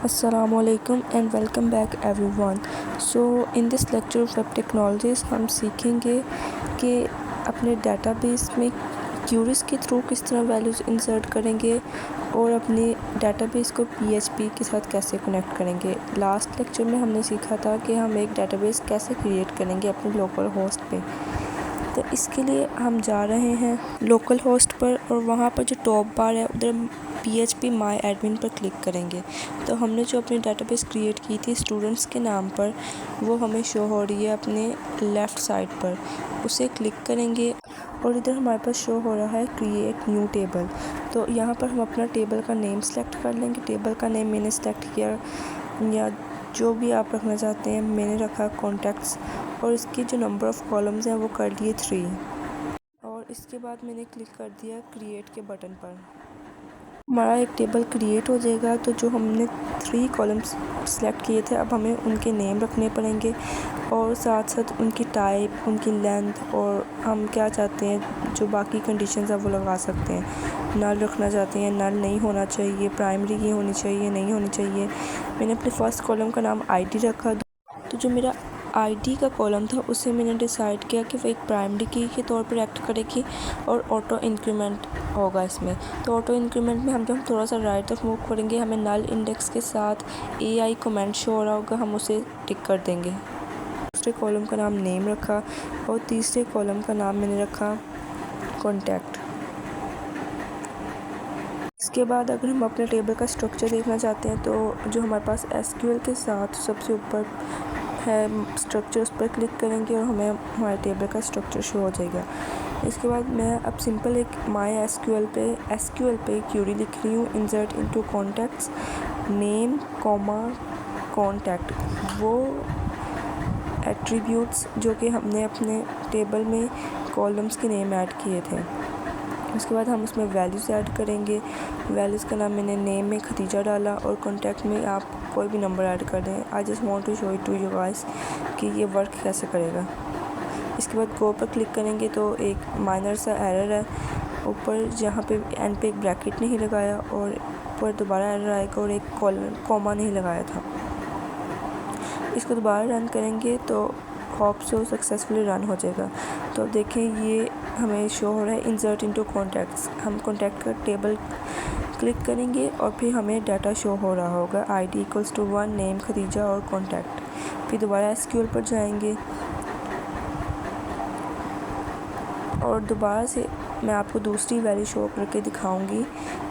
Assalamualaikum and welcome back everyone. So in this lecture of web technologies हम सीखेंगे कि अपने डेटाबेस में क्यूरीज के थ्रू किस तरह वैल्यूज़ इंसर्ट करेंगे और अपने डेटाबेस को PHP के साथ कैसे कनेक्ट करेंगे। लास्ट लेक्चर में हमने सीखा था कि हम एक डेटाबेस कैसे क्रिएट करेंगे अपने लोकल होस्ट पे। तो इसके लिए हम जा रहे हैं लोकल होस्ट पर और वहाँ पर जो टॉप बार है उधर PHP माई एडमिन पर क्लिक करेंगे। तो हमने जो अपनी डेटाबेस क्रिएट की थी स्टूडेंट्स के नाम पर वो हमें शो हो रही है अपने लेफ़्ट साइड पर, उसे क्लिक करेंगे और इधर हमारे पास शो हो रहा है क्रिएट न्यू टेबल। तो यहाँ पर हम अपना टेबल का नेम सेलेक्ट कर लेंगे। टेबल का नेम मैंने सेलेक्ट किया या जो भी आप रखना चाहते हैं, मैंने रखा कॉन्टैक्ट्स और इसकी जो नंबर ऑफ़ कॉलम्स हैं वो कर लिए 3 और इसके बाद मैंने क्लिक कर दिया क्रिएट के बटन पर। हमारा एक टेबल क्रिएट हो जाएगा। तो जो हमने 3 कॉलम्स सेलेक्ट किए थे अब हमें उनके नेम रखने पड़ेंगे और साथ साथ उनकी टाइप, उनकी लेंथ और हम क्या चाहते हैं जो बाकी कंडीशंस हैं वो लगा सकते हैं। नल रखना चाहते हैं, नल नहीं होना चाहिए, प्राइमरी की होनी चाहिए, नहीं होनी चाहिए। मैंने अपने फर्स्ट कॉलम का नाम ID रखा। तो जो मेरा ID का कॉलम था उसे मैंने डिसाइड किया कि वो एक प्राइमरी की के तौर पर एक्ट करेगी और ऑटो इंक्रीमेंट होगा इसमें। तो ऑटो इंक्रीमेंट में हम जब थोड़ा सा राइट तरफ मूव करेंगे हमें नल इंडेक्स के साथ AI कमेंट शो हो रहा होगा, हम उसे टिक कर देंगे। दूसरे कॉलम का नाम नेम रखा और तीसरे कॉलम का नाम मैंने रखा कॉन्टैक्ट। इसके बाद अगर हम अपने टेबल का स्ट्रक्चर देखना चाहते हैं तो जो हमारे पास SQL के साथ सबसे ऊपर है स्ट्रक्चर, उस पर क्लिक करेंगे और हमें हमारे टेबल का स्ट्रक्चर शो हो जाएगा। इसके बाद मैं अब सिंपल एक माई SQL पे क्यूरी लिख रही हूँ, insert into contacts name comma contact, वो एट्रीब्यूट्स जो कि हमने अपने टेबल में कॉलम्स के नेम ऐड किए थे। उसके बाद हम उसमें वैल्यूज़ ऐड करेंगे। वैल्यूज़ का नाम मैंने नेम में खदीजा डाला और कॉन्टैक्ट में आप कोई भी नंबर ऐड कर दें। I just want to show it to you guys कि ये वर्क कैसे करेगा। इसके बाद गो पर क्लिक करेंगे तो एक माइनर सा एरर है ऊपर, जहाँ पे एंड पे एक ब्रैकेट नहीं लगाया और ऊपर दोबारा एरर आएगा और एक कॉमा नहीं लगाया था। इसको दोबारा रन करेंगे तो होप सो सक्सेसफुली रन हो जाएगा। तो देखें ये हमें शो हो रहा है इंसर्ट इनटू कॉन्टैक्ट्स। हम कॉन्टैक्ट का टेबल क्लिक करेंगे और फिर हमें डाटा शो हो रहा होगा ID = 1, नेम खदीजा और कॉन्टैक्ट। फिर दोबारा SQL पर जाएंगे और दोबारा से मैं आपको दूसरी वैल्यू शो करके दिखाऊंगी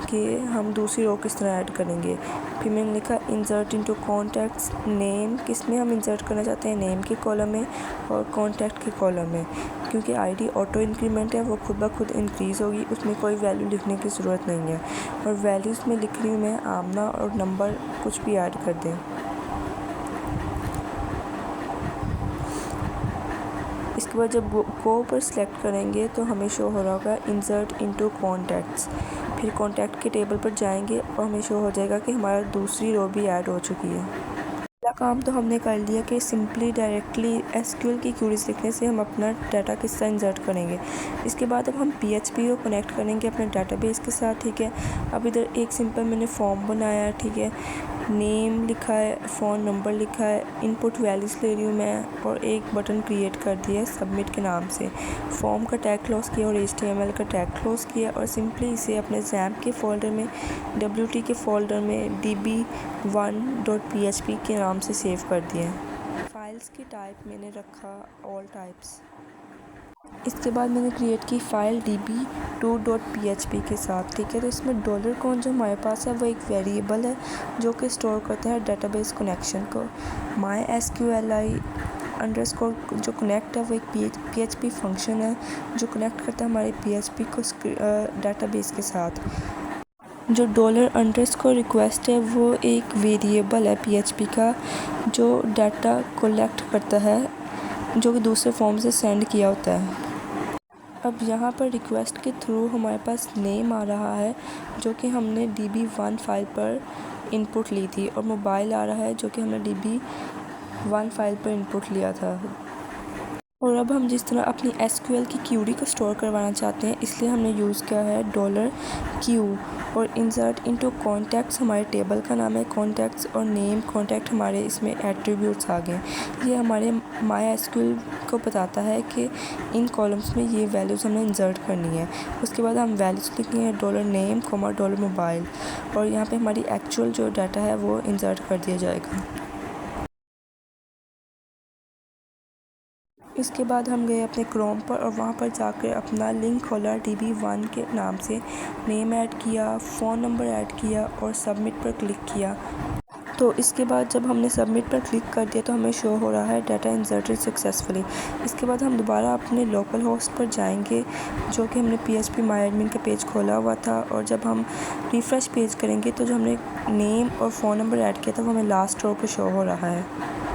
कि हम दूसरी रो किस तरह ऐड करेंगे। फिर मैंने लिखा इंसर्ट इनटू कॉन्टैक्ट्स नेम, किस में हम इंसर्ट करना चाहते हैं, नेम के कॉलम में और कॉन्टैक्ट के कॉलम में। क्योंकि ID ऑटो इंक्रीमेंट है वो खुद ब खुद इंक्रीज़ होगी, उसमें कोई वैल्यू लिखने की ज़रूरत नहीं है। और वैल्यूज़ में लिख रही हूँ मैं आमना और नंबर कुछ भी ऐड कर दें। इसके बाद जब गो पर सिलेक्ट करेंगे तो हमें शो हो रहा होगा इंसर्ट इनटू कॉन्टैक्ट्स। फिर कॉन्टैक्ट के टेबल पर जाएंगे और हमें शो हो जाएगा कि हमारा दूसरी रो भी ऐड हो चुकी है। पहला काम तो हमने कर लिया कि सिंपली डायरेक्टली SQL की क्यूरीज लिखने से हम अपना डाटा किस तरह इंसर्ट करेंगे। इसके बाद अब हम PHP को कनेक्ट करेंगे अपने डाटाबेस के साथ, ठीक है। अब इधर एक सिंपल मैंने फॉर्म बनाया है, ठीक है। नेम लिखा है, फ़ोन नंबर लिखा है, इनपुट वैल्यूज़ ले रही हूँ मैं और एक बटन क्रिएट कर दिया है सबमिट के नाम से। फॉर्म का टैग क्लोज किया और HTML का टैग क्लोज किया और सिंपली इसे अपने XAMPP के फ़ोल्डर में, WT के फ़ोल्डर में db1.php के नाम से सेव कर दिया है। फाइल्स की टाइप मैंने रखा ऑल टाइप्स। इसके बाद मैंने क्रिएट की फ़ाइल db2.php के साथ, ठीक है। तो इसमें $कॉन जो हमारे पास है वो एक वेरिएबल है जो कि स्टोर करता है डेटाबेस कनेक्शन को। माई SQLi अंडरस्कोर जो कनेक्ट है वो एक PHP फंक्शन है जो कनेक्ट करता है हमारे PHP को डेटाबेस के साथ। जो $_रिक्वेस्ट है वो एक वेरिएबल है PHP का जो डाटा कलेक्ट करता है जो कि दूसरे फॉर्म से सेंड किया होता है। अब यहाँ पर रिक्वेस्ट के थ्रू हमारे पास नेम आ रहा है जो कि हमने db1 फाइल पर इनपुट ली थी और मोबाइल आ रहा है जो कि हमने db1 फाइल पर इनपुट लिया था। और अब हम जिस तरह अपनी एसक्यूएल की क्यूरी को स्टोर करवाना चाहते हैं, इसलिए हमने यूज़ किया है $Q और इंसर्ट इनटू कॉन्टैक्ट्स हमारे टेबल का नाम है, कॉन्टैक्ट्स और नेम कॉन्टैक्ट हमारे इसमें एट्रीब्यूट्स आ गए। ये हमारे माई एसक्यूएल को बताता है कि इन कॉलम्स में ये वैल्यूज़ हमें इंसर्ट करनी है। उसके बाद हम वैल्यूज़ लिखेंगे $name, $mobile और यहाँ पे हमारी एक्चुअल जो डाटा है वो इंसर्ट कर दिया जाएगा। इसके बाद हम गए अपने क्रोम पर और वहाँ पर जाकर अपना लिंक खोला DB1 के नाम से, नेम ऐड किया, फ़ोन नंबर ऐड किया और सबमिट पर क्लिक किया। तो इसके बाद जब हमने सबमिट पर क्लिक कर दिया तो हमें शो हो रहा है डाटा इंसर्टेड सक्सेसफुली। इसके बाद हम दोबारा अपने लोकल होस्ट पर जाएंगे जो कि हमने PHP माई एडमिन का पेज खोला हुआ था, और जब हम रिफ़्रेश पेज करेंगे तो जो हमने नेम और फ़ोन नंबर ऐड किया था वो हमें लास्ट रो पर शो हो रहा है।